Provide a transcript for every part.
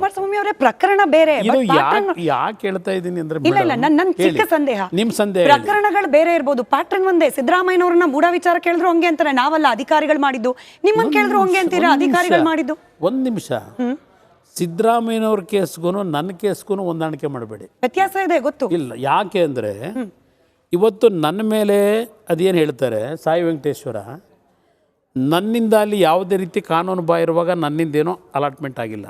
ಕುಮಾರಸ್ವಾಮಿ ಅವರೇ ಪ್ರಕರಣ ಬೇರೆ. ಇದು ಯಾಕೆ ಹೇಳ್ತಾ ಇದ್ದೀನಿ ಅಂದ್ರೆ, ಇಲ್ಲ ನನ್ನ ಚಿಕ್ಕ ಸಂದೇಹ, ನಿಮ್ ಸಂದೇಹ ಪ್ರಕರಣಗಳು ಬೇರೆ ಇರ್ಬೋದು, ಪ್ಯಾಟ್ರನ್ ಒಂದೇ. ಸಿದ್ದರಾಮಯ್ಯನವ್ರನ್ನ ಮೂಢ ವಿಚಾರ ಕೇಳಿದ್ರು ಹಂಗೆ ಅಂತಾರೆ, ನಾವಲ್ಲ ಅಧಿಕಾರಿಗಳು ಮಾಡಿದ್ದು. ನಿಮ್ಮನ್ನ ಕೇಳಿದ್ರು ಹಂಗೆ ಅಂತೀರಾ, ಅಧಿಕಾರಿಗಳು ಮಾಡಿದ್ದು. ಒಂದ್ ನಿಮಿಷ, ಸಿದ್ದರಾಮಯ್ಯನವ್ರ ಕೇಸ್ಗೂ ನನ್ನ ಕೇಸ್ಗೂ ಹೊಂದಾಣಿಕೆ ಮಾಡಬೇಡಿ, ವ್ಯತ್ಯಾಸ ಇದೆ ಗೊತ್ತು. ಇಲ್ಲ, ಯಾಕೆ ಅಂದರೆ ಇವತ್ತು ನನ್ನ ಮೇಲೆ ಅದೇನು ಹೇಳ್ತಾರೆ ಸಾಯಿ ವೆಂಕಟೇಶ್ವರ, ನನ್ನಿಂದ ಅಲ್ಲಿ ಯಾವುದೇ ರೀತಿ ಕಾನೂನು ಬಾಹಿರುವಾಗ ನನ್ನಿಂದೇನೋ ಅಲಾಟ್ಮೆಂಟ್ ಆಗಿಲ್ಲ,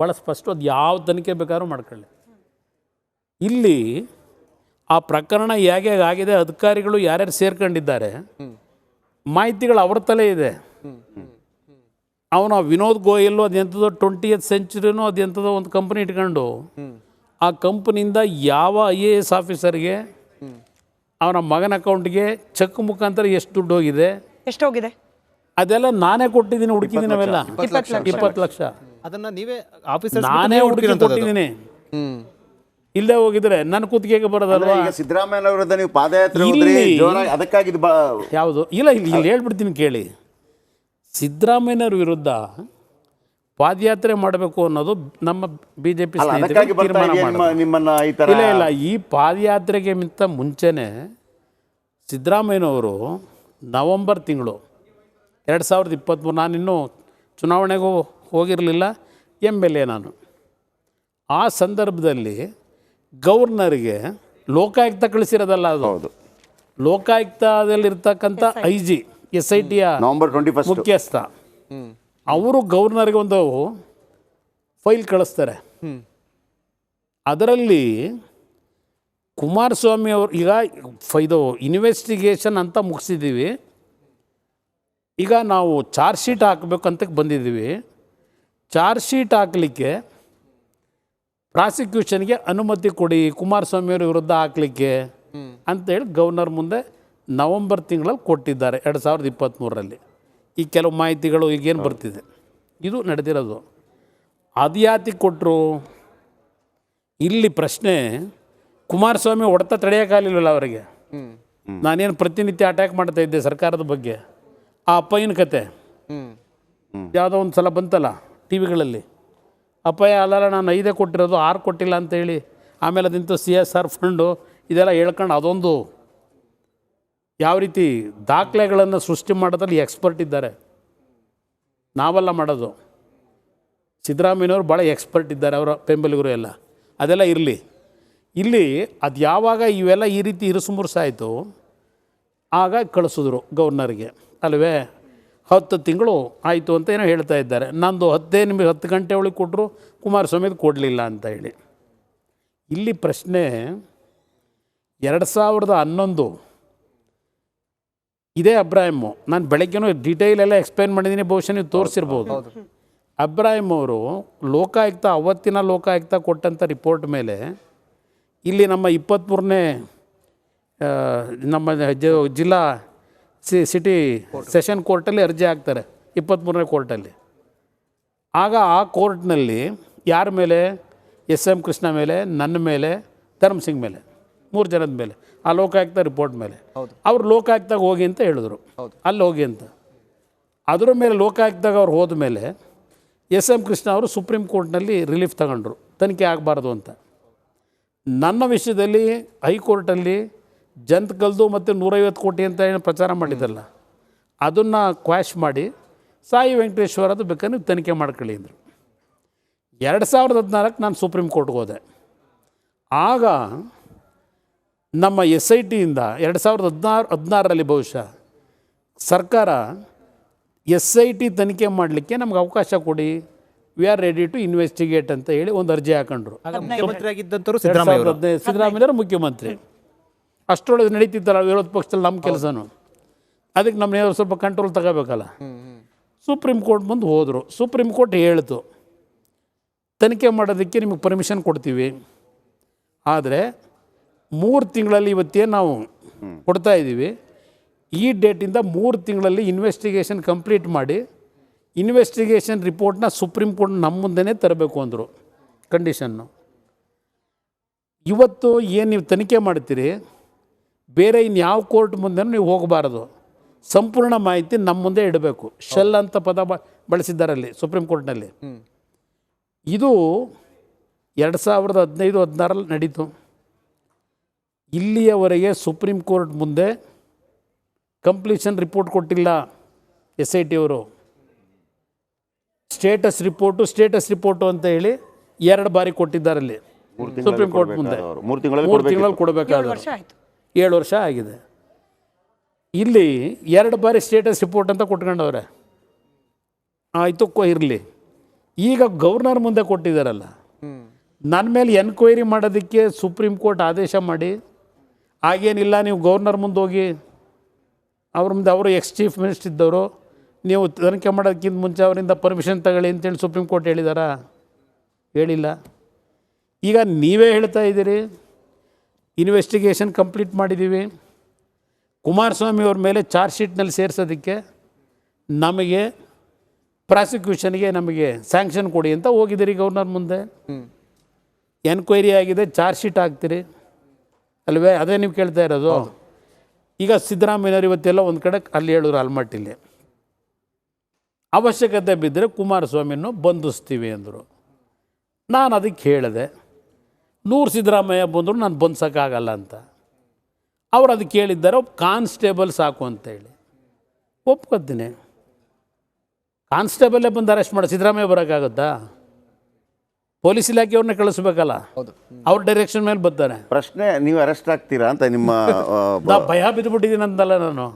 ಭಾಳ ಸ್ಪಷ್ಟ. ಅದು ಯಾವ ತನಿಖೆ ಬೇಕಾದ್ರೂ ಮಾಡ್ಕೊಳ್ಳಿ. ಇಲ್ಲಿ ಆ ಪ್ರಕರಣ ಹೇಗೆ ಆಗಿದೆ, ಅಧಿಕಾರಿಗಳು ಯಾರ್ಯಾರು ಸೇರ್ಕೊಂಡಿದ್ದಾರೆ, ಮಾಹಿತಿಗಳು ಅವ್ರ ತಲೆ ಇದೆ. ಅವನು ವಿನೋದ್ ಗೋಯಲ್ಲು ಅದೆಂಥದೋ 20th ಸೆಂಚುರಿನೋ ಅದೆಂಥದೋ ಒಂದು ಕಂಪ್ನಿ ಇಟ್ಕೊಂಡು ಆ ಕಂಪ್ನಿಯಿಂದ ಯಾವ IAS ಆಫೀಸರ್ಗೆ ಅವನ ಮಗನ ಅಕೌಂಟ್ಗೆ ಚೆಕ್ ಮುಖಾಂತರ ಎಷ್ಟು ದುಡ್ಡು ಹೋಗಿದೆ, ಎಷ್ಟು ಹೋಗಿದೆ, ಅದೆಲ್ಲ ನಾನೇ ಕೊಟ್ಟಿದ್ದೀನಿ, ಹುಡುಕಿದ್ದೀನಿ. ಅವೆಲ್ಲ 20 ಲಕ್ಷ ಅದನ್ನ ನೀವೇ ಆಫೀಸರ್ ನಾನೇ ಹುಡುಕಿ ಕೊಟ್ಟಿದ್ದೀನಿ. ಇಲ್ಲದೆ ಹೋಗಿದ್ರೆ ನನ್ನ ಕುತ್ತಿಗೆಗೆ ಬರೋದಲ್ವಾ. ಸಿದ್ದರಾಮಯ್ಯ ಅವರದ್ದು ನೀವು ಪಾದಯಾತ್ರೆ ಹೋದ್ರಿ ಜೋರಾಗಿ, ಅದಕ್ಕಾಗಿ ಯಾವುದು ಇಲ್ಲ, ಇಲ್ಲಿ ಹೇಳ್ಬಿಡ್ತೀನಿ ಕೇಳಿ. ಸಿದ್ದರಾಮಯ್ಯನವ್ರ ವಿರುದ್ಧ ಪಾದಯಾತ್ರೆ ಮಾಡಬೇಕು ಅನ್ನೋದು ನಮ್ಮ BJP ತೀರ್ಮಾನ ಮಾಡಿದ್ರು. ಇಲ್ಲ, ಈ ಪಾದಯಾತ್ರೆಗೆ ಮಿಂತ ಮುಂಚೆನೆ ಸಿದ್ದರಾಮಯ್ಯನವರು ನವೆಂಬರ್ ತಿಂಗಳು 2023, ನಾನಿನ್ನೂ ಚುನಾವಣೆಗೂ ಹೋಗಿರಲಿಲ್ಲ, MLA ನಾನು. ಆ ಸಂದರ್ಭದಲ್ಲಿ ಗವರ್ನರ್ಗೆ ಲೋಕಾಯುಕ್ತ ಕಳಿಸಿರೋದಲ್ಲ, ಅದು ಲೋಕಾಯುಕ್ತದಲ್ಲಿರ್ತಕ್ಕಂಥ IG SITಯ ಮುಖ್ಯಸ್ಥ ಅವರು ಗವರ್ನರ್ಗೆ ಒಂದು ಫೈಲ್ ಕಳಿಸ್ತಾರೆ. ಅದರಲ್ಲಿ ಕುಮಾರಸ್ವಾಮಿ ಅವರು ಈಗ ಇದು ಇನ್ವೆಸ್ಟಿಗೇಷನ್ ಅಂತ ಮುಗಿಸಿದ್ದೀವಿ, ಈಗ ನಾವು ಚಾರ್ಜ್ ಶೀಟ್ ಹಾಕಬೇಕಂತ ಬಂದಿದ್ದೀವಿ. ಚಾರ್ಜ್ ಶೀಟ್ ಹಾಕಲಿಕ್ಕೆ ಪ್ರಾಸಿಕ್ಯೂಷನ್ಗೆ ಅನುಮತಿ ಕೊಡಿ ಕುಮಾರಸ್ವಾಮಿಯವ್ರ ವಿರುದ್ಧ ಹಾಕಲಿಕ್ಕೆ ಅಂತೇಳಿ ಗವರ್ನರ್ ಮುಂದೆ ನವೆಂಬರ್ ತಿಂಗಳಲ್ಲಿ ಕೊಟ್ಟಿದ್ದಾರೆ 2023ರಲ್ಲಿ. ಈ ಕೆಲವು ಮಾಹಿತಿಗಳು ಈಗೇನು ಬರ್ತಿದೆ, ಇದು ನಡೆದಿರೋದು. ಅದು ಯಾತಿಗೆ ಕೊಟ್ಟರು? ಇಲ್ಲಿ ಪ್ರಶ್ನೆ, ಕುಮಾರಸ್ವಾಮಿ ಹೊಡೆತ ತಡೆಯೋಕ್ಕಾಗಲಿಲ್ಲ ಅವರಿಗೆ. ನಾನೇನು ಪ್ರತಿನಿತ್ಯ ಅಟ್ಯಾಕ್ ಮಾಡ್ತಾ ಇದ್ದೆ ಸರ್ಕಾರದ ಬಗ್ಗೆ. ಆ ಅಪ್ಪಯ್ಯನ ಕತೆ ಯಾವುದೋ ಒಂದು ಸಲ ಬಂತಲ್ಲ TV ಗಳಲ್ಲಿ, ಅಪ್ಪಯ್ಯ ಅಲ್ಲಲ್ಲ ನಾನು 5 ಕೊಟ್ಟಿರೋದು 6 ಕೊಟ್ಟಿಲ್ಲ ಅಂತೇಳಿ, ಆಮೇಲೆ ಅದಿಂತ CSR ಫಂಡು ಇದೆಲ್ಲ ಹೇಳ್ಕೊಂಡು ಅದೊಂದು ಯಾವ ರೀತಿ ದಾಖಲೆಗಳನ್ನು ಸೃಷ್ಟಿ ಮಾಡೋದ್ರಲ್ಲಿ ಎಕ್ಸ್ಪರ್ಟ್ ಇದ್ದಾರೆ. ನಾವೆಲ್ಲ ಮಾಡೋದು, ಸಿದ್ದರಾಮಯ್ಯನವರು ಭಾಳ ಎಕ್ಸ್ಪರ್ಟ್ ಇದ್ದಾರೆ, ಅವರ ಬೆಂಬಲಿಗರು ಎಲ್ಲ. ಅದೆಲ್ಲ ಇರಲಿ. ಇಲ್ಲಿ ಅದು ಯಾವಾಗ ಇವೆಲ್ಲ ಈ ರೀತಿ ಇರುಸುಮುರುಸಾಯಿತು, ಆಗ ಕಳಿಸಿದ್ರು ಗವರ್ನರ್ಗೆ ಅಲ್ವೇ. 10 ತಿಂಗಳು ಆಯಿತು ಅಂತ ಏನೋ ಹೇಳ್ತಾ ಇದ್ದಾರೆ. ನಂದು 10 ಗಂಟೆ ಒಳಗೆ ಕೊಟ್ಟರು, ಕುಮಾರಸ್ವಾಮಿದು ಕೊಡಲಿಲ್ಲ ಅಂತ ಹೇಳಿ. ಇಲ್ಲಿ ಪ್ರಶ್ನೆ, 2011 ಇದೇ ಅಬ್ರಾಹಿಮು, ನಾನು ಬೆಳಗ್ಗೆನೂ ಡೀಟೇಲ್ ಎಲ್ಲ ಎಕ್ಸ್ಪ್ಲೈನ್ ಮಾಡಿದ್ದೀನಿ, ಬಹುಶಃ ನೀವು ತೋರಿಸಿರ್ಬೋದು. ಅಬ್ರಾಹಿಮ್ ಅವರು ಲೋಕಾಯುಕ್ತ, ಅವತ್ತಿನ ಲೋಕಾಯುಕ್ತ ಕೊಟ್ಟಂಥ ರಿಪೋರ್ಟ್ ಮೇಲೆ ಇಲ್ಲಿ ನಮ್ಮ 23ನೇ ನಮ್ಮ ಜಿಲ್ಲಾ ಸಿಟಿ ಸೆಷನ್ ಕೋರ್ಟಲ್ಲಿ ಅರ್ಜಿ ಹಾಕ್ತಾರೆ, 23ನೇ ಕೋರ್ಟಲ್ಲಿ. ಆಗ ಆ ಕೋರ್ಟ್ನಲ್ಲಿ ಯಾರ ಮೇಲೆ, SM ಕೃಷ್ಣ ಮೇಲೆ, ನನ್ನ ಮೇಲೆ, ಧರ್ಮಸಿಂಗ್ ಮೇಲೆ, 3 ಜನದ ಮೇಲೆ, ಆ ಲೋಕಾಯುಕ್ತ ರಿಪೋರ್ಟ್ ಮೇಲೆ ಅವ್ರು ಲೋಕಾಯುಕ್ತಾಗ ಹೋಗಿ ಅಂತ ಹೇಳಿದ್ರು, ಅಲ್ಲಿ ಹೋಗಿ ಅಂತ. ಅದರ ಮೇಲೆ ಲೋಕಾಯುಕ್ತಾಗ ಅವ್ರು ಹೋದ ಮೇಲೆ SM ಕೃಷ್ಣ ಅವರು ಸುಪ್ರೀಂ ಕೋರ್ಟ್ನಲ್ಲಿ ರಿಲೀಫ್ ತಗೊಂಡ್ರು, ತನಿಖೆ ಆಗಬಾರ್ದು ಅಂತ. ನನ್ನ ವಿಷಯದಲ್ಲಿ ಹೈಕೋರ್ಟಲ್ಲಿ ಜಂತಕಲ್ದು ಮತ್ತು 150 ಕೋಟಿ ಅಂತ ಏನು ಪ್ರಚಾರ ಮಾಡಿದ್ದಲ್ಲ, ಅದನ್ನು ಕ್ವಾಶ್ ಮಾಡಿ ಸಾಯಿ ವೆಂಕಟೇಶ್ವರದು ಬೇಕಾದ್ರೆ ನೀವು ತನಿಖೆ ಮಾಡ್ಕೊಳ್ಳಿ ಅಂದರು. 2014 ನಾನು ಸುಪ್ರೀಂ ಕೋರ್ಟ್ಗೆ ಹೋದೆ. ಆಗ ನಮ್ಮ SITಯಿಂದ 2016ರಲ್ಲಿ ಬಹುಶಃ ಸರ್ಕಾರ SIT ತನಿಖೆ ಮಾಡಲಿಕ್ಕೆ ನಮ್ಗೆ ಅವಕಾಶ ಕೊಡಿ, we are ready to investigate ಅಂತ ಹೇಳಿ ಒಂದು ಅರ್ಜಿ ಹಾಕೊಂಡ್ರು. ಸಿದ್ದರಾಮಯ್ಯವರು ಮುಖ್ಯಮಂತ್ರಿ. ಅಷ್ಟರೊಳಗೆ ನಡೀತಿತ್ತಲ್ಲ ವಿರೋಧ ಪಕ್ಷದಲ್ಲಿ ನಮ್ಮ ಕೆಲಸನೂ, ಅದಕ್ಕೆ ನಮ್ಮನ್ನೇನಾದ್ರು ಸ್ವಲ್ಪ ಕಂಟ್ರೋಲ್ ತಗೋಬೇಕಲ್ಲ. ಸುಪ್ರೀಂ ಕೋರ್ಟ್ ಮುಂದೆ ಹೋದರು. ಸುಪ್ರೀಂ ಕೋರ್ಟ್ ಹೇಳ್ತು, ತನಿಖೆ ಮಾಡೋದಕ್ಕೆ ನಿಮಗೆ ಪರ್ಮಿಷನ್ ಕೊಡ್ತೀವಿ, ಆದರೆ 3 ತಿಂಗಳಲ್ಲಿ ಇವತ್ತೇನು ನಾವು ಕೊಡ್ತಾ ಇದ್ದೀವಿ, ಈ ಡೇಟಿಂದ 3 ತಿಂಗಳಲ್ಲಿ ಇನ್ವೆಸ್ಟಿಗೇಷನ್ ಕಂಪ್ಲೀಟ್ ಮಾಡಿ ಇನ್ವೆಸ್ಟಿಗೇಷನ್ ರಿಪೋರ್ಟ್ನ ಸುಪ್ರೀಂ ಕೋರ್ಟ್ ನಮ್ಮ ಮುಂದೆನೇ ತರಬೇಕು ಅಂದರು ಕಂಡೀಷನ್ನು. ಇವತ್ತು ಏನು ನೀವು ತನಿಖೆ ಮಾಡ್ತೀರಿ, ಬೇರೆ ಇನ್ಯಾವ ಕೋರ್ಟ್ ಮುಂದೆ ನೀವು ಹೋಗಬಾರ್ದು, ಸಂಪೂರ್ಣ ಮಾಹಿತಿ ನಮ್ಮ ಮುಂದೆ ಇಡಬೇಕು. ಶೆಲ್ ಅಂತ ಪದ ಬಳಸಿದ್ದಾರಲ್ಲಿ ಸುಪ್ರೀಂ ಕೋರ್ಟ್ನಲ್ಲಿ. ಇದು 2015-16 ನಡೀತು. ಇಲ್ಲಿಯವರೆಗೆ ಸುಪ್ರೀಂ ಕೋರ್ಟ್ ಮುಂದೆ ಕಂಪ್ಲೀಷನ್ ರಿಪೋರ್ಟ್ ಕೊಟ್ಟಿಲ್ಲ SIT ಅವರು. ಸ್ಟೇಟಸ್ ರಿಪೋರ್ಟು ಅಂತ ಹೇಳಿ 2 ಬಾರಿ ಕೊಟ್ಟಿದ್ದಾರಲ್ಲಿ ಸುಪ್ರೀಂ ಕೋರ್ಟ್ ಮುಂದೆ. 3 ತಿಂಗಳಲ್ಲಿ ಕೊಡಬೇಕಾದ್ರೆ 7 ವರ್ಷ ಆಗಿದೆ. ಇಲ್ಲಿ 2 ಬಾರಿ ಸ್ಟೇಟಸ್ ರಿಪೋರ್ಟ್ ಅಂತ ಕೊಟ್ಕೊಂಡವ್ರೆ. ಆಯಿತು, ಇರಲಿ. ಈಗ ಗವರ್ನರ್ ಮುಂದೆ ಕೊಟ್ಟಿದ್ದಾರಲ್ಲ, ನನ್ನ ಮೇಲೆ ಎನ್ಕ್ವೈರಿ ಮಾಡೋದಕ್ಕೆ ಸುಪ್ರೀಂ ಕೋರ್ಟ್ ಆದೇಶ ಮಾಡಿ, ಹಾಗೇನಿಲ್ಲ ನೀವು ಗವರ್ನರ್ ಮುಂದೆ ಹೋಗಿ ಅವ್ರ ಮುಂದೆ, ಅವರು ಎಕ್ಸ್ ಚೀಫ್ ಮಿನಿಸ್ಟರ್ ಇದ್ದವರು, ನೀವು ತನಿಖೆ ಮಾಡೋದಕ್ಕಿಂತ ಮುಂಚೆ ಅವರಿಂದ ಪರ್ಮಿಷನ್ ತಗೊಳ್ಳಿ ಅಂತೇಳಿ ಸುಪ್ರೀಂ ಕೋರ್ಟ್ ಹೇಳಿದಾರಾ? ಹೇಳಿಲ್ಲ. ಈಗ ನೀವೇ ಹೇಳ್ತಾ ಇದ್ದೀರಿ ಇನ್ವೆಸ್ಟಿಗೇಷನ್ ಕಂಪ್ಲೀಟ್ ಮಾಡಿದ್ದೀವಿ, ಕುಮಾರಸ್ವಾಮಿ ಅವ್ರ ಮೇಲೆ ಚಾರ್ಜ್ ಶೀಟ್ನಲ್ಲಿ ಸೇರಿಸೋದಕ್ಕೆ ನಮಗೆ ಪ್ರಾಸಿಕ್ಯೂಷನ್ಗೆ ನಮಗೆ ಸ್ಯಾಂಕ್ಷನ್ ಕೊಡಿ ಅಂತ ಹೋಗಿದ್ದೀರಿ ಗವರ್ನರ್ ಮುಂದೆ. ಎನ್ಕ್ವೈರಿ ಆಗಿದೆ, ಚಾರ್ಜ್ ಶೀಟ್ ಹಾಕ್ತೀರಿ ಅಲ್ವೇ? ಅದೇ ನೀವು ಕೇಳ್ತಾ ಇರೋದು. ಈಗ ಸಿದ್ದರಾಮಯ್ಯವ್ರು ಇವತ್ತೆಲ್ಲ ಒಂದು ಕಡೆ ಅಲ್ಲಿ ಹೇಳಿದ್ರು, ಆಲ್ಮಟ್ಟಿಲಿ ಅವಶ್ಯಕತೆ ಬಿದ್ದರೆ ಕುಮಾರಸ್ವಾಮಿಯನ್ನು ಬಂಧಿಸ್ತೀವಿ ಅಂದರು. ನಾನು ಅದಕ್ಕೆ ಹೇಳಿದೆ, 100 ಸಿದ್ದರಾಮಯ್ಯ ಬಂದರು ನಾನು ಬಂಧಿಸೋಕ್ಕಾಗಲ್ಲ ಅಂತ. ಅವ್ರು ಅದಕ್ಕೆ ಹೇಳಿದ್ದಾರೆ ಕಾನ್ಸ್ಟೇಬಲ್ ಸಾಕು ಅಂತೇಳಿ. ಒಪ್ಕೊತೀನಿ, ಕಾನ್ಸ್ಟೇಬಲ್ಲೇ ಬಂದು ಅರೆಸ್ಟ್ ಮಾಡಿ ಸಿದ್ದರಾಮಯ್ಯ ಬರೋಕ್ಕಾಗುತ್ತಾ? ಪೊಲೀಸ್ ಇಲಾಖೆಯವ್ರನ್ನ ಕಳಿಸ್ಬೇಕಲ್ಲ, ಅವ್ರ ಡೈರೆಕ್ಷನ್ ಮೇಲೆ ಬರ್ತಾರೆ. ಪ್ರಶ್ನೆ, ನೀವು ಅರೆಸ್ಟ್ ಆಗ್ತೀರಾ ಅಂತ ನಿಮ್ಮ ಭಯ ಬಿದ್ದುಬಿಟ್ಟಿದ್ದೀನಿ ಅಂತಲ್ಲ ನಾನು.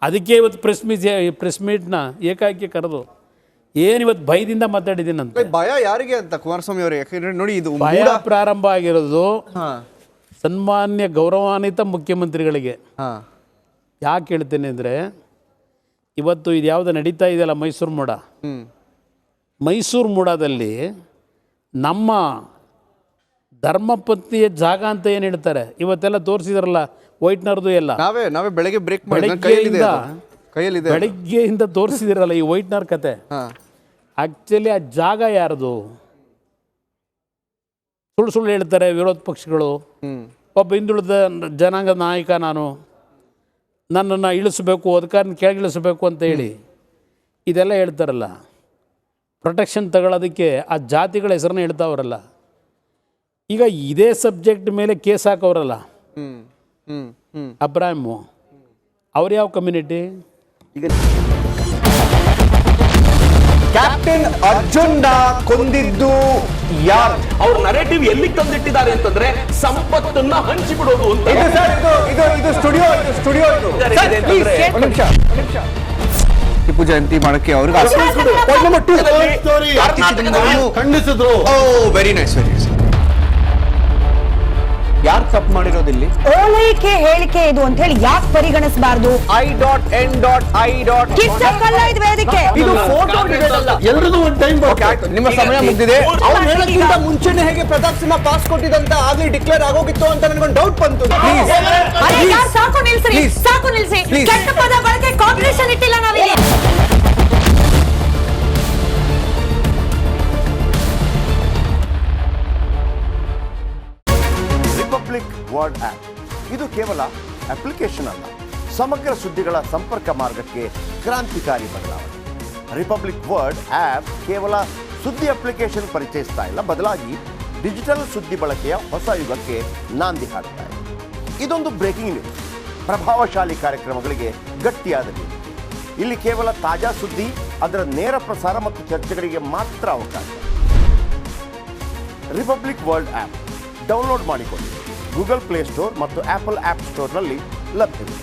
ಅದಕ್ಕೆ ಇವತ್ತು ಪ್ರೆಸ್ ಮೀಟ್ನ ಏಕಾಏಕಿ ಕರೆದು ಏನಿವತ್ತು ಭಯದಿಂದ ಮಾತಾಡಿದ್ದೀನಂತ. ಭಯ ಯಾರಿಗೆ ಅಂತ ಕುಮಾರಸ್ವಾಮಿ ಅವರೇ? ಯಾಕಂದ್ರೆ ನೋಡಿ, ಇದು ಭಯ ಪ್ರಾರಂಭ ಆಗಿರೋದು ಸನ್ಮಾನ್ಯ ಗೌರವಾನ್ವಿತ ಮುಖ್ಯಮಂತ್ರಿಗಳಿಗೆ. ಯಾಕೆ ಹೇಳ್ತೇನೆ ಅಂದರೆ, ಇವತ್ತು ಇದು ಯಾವುದು ನಡೀತಾ ಇದೆಯಲ್ಲ ಮೈಸೂರು ಮೂಡ, ಮೈಸೂರು ಮೂಡದಲ್ಲಿ ನಮ್ಮ ಧರ್ಮಪತ್ನಿಯ ಜಾಗ ಅಂತ ಏನು ಹೇಳ್ತಾರೆ, ಇವತ್ತೆಲ್ಲ ತೋರಿಸಿದಾರಲ್ಲ ವೈಟ್ನರ್ದು ಎಲ್ಲ. ನಾವೇ ಬೆಳಗ್ಗೆ ಬ್ರೇಕ್ ಬೆಳಗ್ಗೆಯಿಂದ ತೋರಿಸಿದಿರಲ್ಲ ಈ ವೈಟ್ನರ್ ಕತೆ. ಆ್ಯಕ್ಚುಲಿ ಆ ಜಾಗ ಯಾರ್ದು? ಸುಳ್ಳು ಹೇಳ್ತಾರೆ ವಿರೋಧ ಪಕ್ಷಗಳು. ಒಬ್ಬ ಹಿಂದುಳಿದ ಜನಾಂಗ ನಾಯಕ ನಾನು, ನನ್ನನ್ನು ಇಳಿಸ್ಬೇಕು, ಅಧಿಕಾರನ ಕೆಳಗಿಳಿಸ್ಬೇಕು ಅಂತ ಹೇಳಿ ಇದೆಲ್ಲ ಹೇಳ್ತಾರಲ್ಲ. ಪ್ರೊಟೆಕ್ಷನ್ ತಗೊಳ್ಳೋದಕ್ಕೆ ಆ ಜಾತಿಗಳ ಹೆಸರನ್ನ ಹೇಳ್ತಾವ್ರಲ್ಲ. ಈಗ ಇದೇ ಸಬ್ಜೆಕ್ಟ್ ಮೇಲೆ ಕೇಸ್ ಹಾಕೋರಲ್ಲ, ಅಬ್ರಾಹಿಮು, ಅವ್ರು ಯಾವ ಕಮ್ಯುನಿಟಿ? ಈಗ ಕ್ಯಾಪ್ಟನ್ ಅರ್ಜುನ್ನ ಕೊಂದಿದ್ದು ಯಾರು? ಅವ್ರ ನರೇಟಿವ್ ಎಲ್ಲಿ ತಂದಿಟ್ಟಿದ್ದಾರೆ ಅಂತಂದ್ರೆ ಸಂಪತ್ತನ್ನ ಹಂಚಿಬಿಡೋದು ಅಂತ. ಇದು ಸ್ಟುಡಿಯೋ ಟಿಪ್ಪು ಜಯಂತಿ ಮಾಡಕ್ಕೆ ಅವ್ರಿಗೆ ಖಂಡಿಸಿದ್ರು. Very nice. ಯಾರು ತಪ್ಪು ಮಾಡಿರೋದಿಲ್ಲಿ? ಓಲೈಕೆ ಹೇಳಿಕೆ ಇದು ಅಂತ ಹೇಳಿ ಯಾಕೆ ಪರಿಗಣಿಸಬಾರ್ದು? I.N.I. ಇದು ವೇದಿಕೆ, ಇದು ಫೋಟೋ ಎಲ್ರಿಗೂ ಒಂದು ಟೈಮ್ ನಿಮ್ಮ ಸಮಯ ಮುಗಿದಿದೆ. ಅವ್ರು ಹೇಳಕ್ಕಿಂತ ಮುಂಚೆನೆ ಹೇಗೆ ಪ್ರತಾಪ್ ಸಿಂಹ ಪಾಸ್ ಕೊಟ್ಟಿದಂತ ಆಗ್ಲಿ ಡಿಕ್ಲೇರ್ ಆಗೋಗಿತ್ತು ಅಂತ ನನಗೊಂದು ಡೌಟ್ ಬಂತು. ಸಾಕು ನಿಲ್ಸಿ. ಕೆಟ್ಟ ಪದ ಬಳಕೆ ಕಾಂಪಿಟೇಷನ್ ಇಟ್ಟಿಲ್ಲ ನಾವಿಲ್ಲಿ. ರಿಪಬ್ಲಿಕ್ ವರ್ಡ್ ಆ್ಯಪ್ ಇದು ಕೇವಲ ಅಪ್ಲಿಕೇಶನ್ ಅಲ್ಲ, ಸಮಗ್ರ ಸುದ್ದಿಗಳ ಸಂಪರ್ಕ ಮಾರ್ಗಕ್ಕೆ ಕ್ರಾಂತಿಕಾರಿ ಬದಲಾವಣೆ. ರಿಪಬ್ಲಿಕ್ ವರ್ಡ್ ಆ್ಯಪ್ ಕೇವಲ ಸುದ್ದಿ ಅಪ್ಲಿಕೇಶನ್ ಪರಿಚಯಿಸ್ತಾ ಇಲ್ಲ, ಬದಲಾಗಿ ಡಿಜಿಟಲ್ ಸುದ್ದಿ ಬಳಕೆಯ ಹೊಸ ಯುಗಕ್ಕೆ ನಾಂದಿ ಹಾಡ್ತಾ ಇದೆ. ಇದೊಂದು ಬ್ರೇಕಿಂಗ್ ನ್ಯೂಸ್, ಪ್ರಭಾವಶಾಲಿ ಕಾರ್ಯಕ್ರಮಗಳಿಗೆ ಗಟ್ಟಿಯಾದ ನ್ಯೂಸ್. ಇಲ್ಲಿ ಕೇವಲ ತಾಜಾ ಸುದ್ದಿ, ಅದರ ನೇರ ಪ್ರಸಾರ ಮತ್ತು ಚರ್ಚೆಗಳಿಗೆ ಮಾತ್ರ ಅವಕಾಶ. ರಿಪಬ್ಲಿಕ್ ವರ್ಲ್ಡ್ ಆ್ಯಪ್ ಡೌನ್ಲೋಡ್ ಮಾಡಿಕೊಳ್ಳಿ. ಗೂಗಲ್ ಪ್ಲೇಸ್ಟೋರ್ ಮತ್ತು ಆಪಲ್ ಆ್ಯಪ್ ಸ್ಟೋರ್ನಲ್ಲಿ ಲಭ್ಯವಿದೆ.